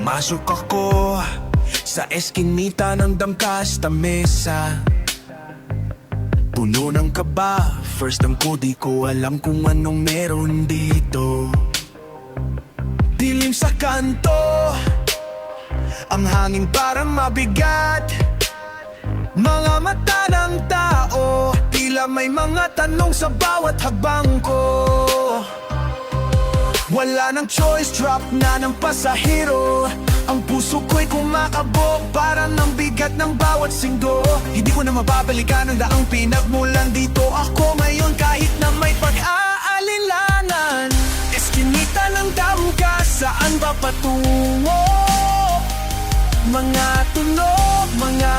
Pumasok ako sa eskinita ng Damkas Mesa. Puno ng kaba, first time ko di ko alam kung anong meron dito. Dilim sa kanto, ang hangin parang mabigat. Mga mata ng tao, tila may mga tanong sa bawat habang ko. Wala nang choice, drop na ng pasahero. Ang puso ko'y kumakabog, para ng bigat ng bawat singgo. Hindi ko na mababalikan ang daang pinagmulan dito ako ngayon kahit na may pag-aalilangan. Eskinita ng Damkas, saan ba patungo? Mga tunog, mga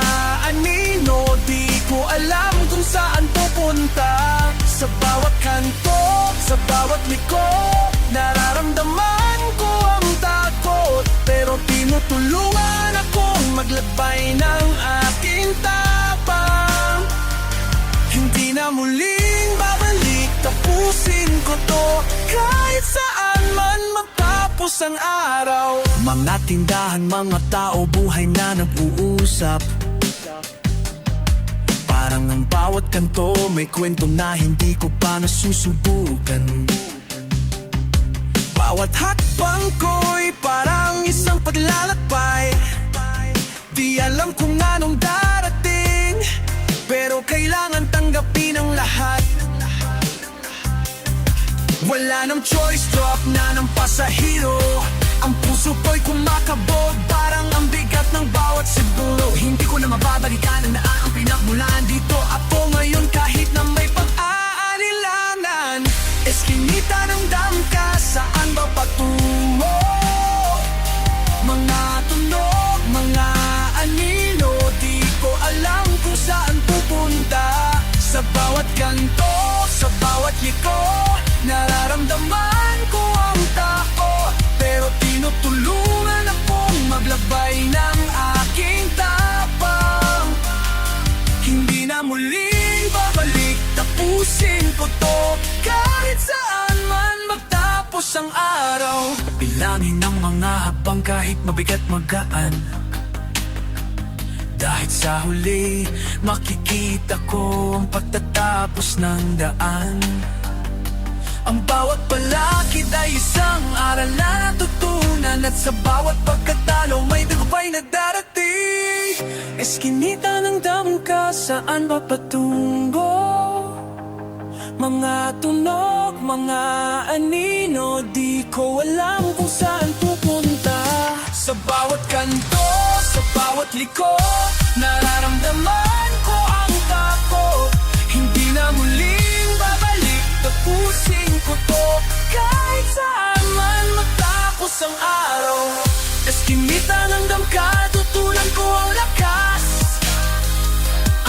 anino, di ko alam kung saan pupunta. Sa bawat kanto, sa bawat liko, nararamdaman ko ang takot. Pero tinutulungan akong maglakbay ng aking tapang. Hindi na muling babalik, tapusin ko to kahit saan man magtapos ang araw. Mga tindahan, mga tao, buhay na nag-uusap. Parang ang bawat kanto may kwento na hindi ko pa nasusubukan. Bawat hakbang ko'y parang isang paglalakbay. Di alam kung anong darating, pero kailangan tanggapin ang lahat. Wala nang choice, drop na ng pasahero. Ang puso ko'y kumakabog, parang ang bigat ng bawat siguro. Hindi ko na mababalikan ang daang pinagmulan dito ako ngayon kahit na may pag-aalilangan. Eskinita ng Damkas, saan ba patungo? Mga tunog, mga anino, di ko alam kung saan pupunta. Sa bawat kanto, sa bawat liko, nararamdaman ko ang tao. Pero tinutulungan akong maglabay ng aking tapang. Hindi na muling babalik, tapusin ko to kahit saan man magtapos ang araw. Bilangin ang mga habang kahit mabigat magaan. Dahil sa huli, makikita ko ang pagtatapos ng daan. Ang bawat palakid ay isang aral na natutunan. At sa bawat pagkatalo may tagumpay na darating. Eskinita ng Damkas, saan ba patungo? Mga tunog, mga anino, di ko alam kung saan pupunta. Sa bawat kanto, sa bawat liko, nararamdaman ko ang takot. Hindi na muling babalik, tapusin ko to kahit saan man matapos ang araw. Eskinita ng Damkas, tutulan ko ang lakas.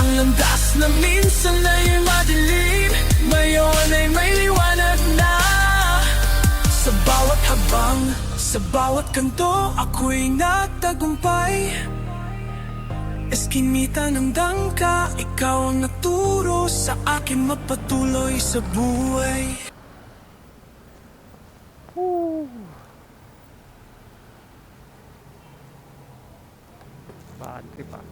Ang landas na minsan ay madilim, ngayon ay may liwanag na. Sa bawat habang, sa bawat kanto, ako'y nagtagumpay. Eskinita ng Damkas, ikaw ang nagturo sa akin mapatuloy sa buhay. Bad trip ah.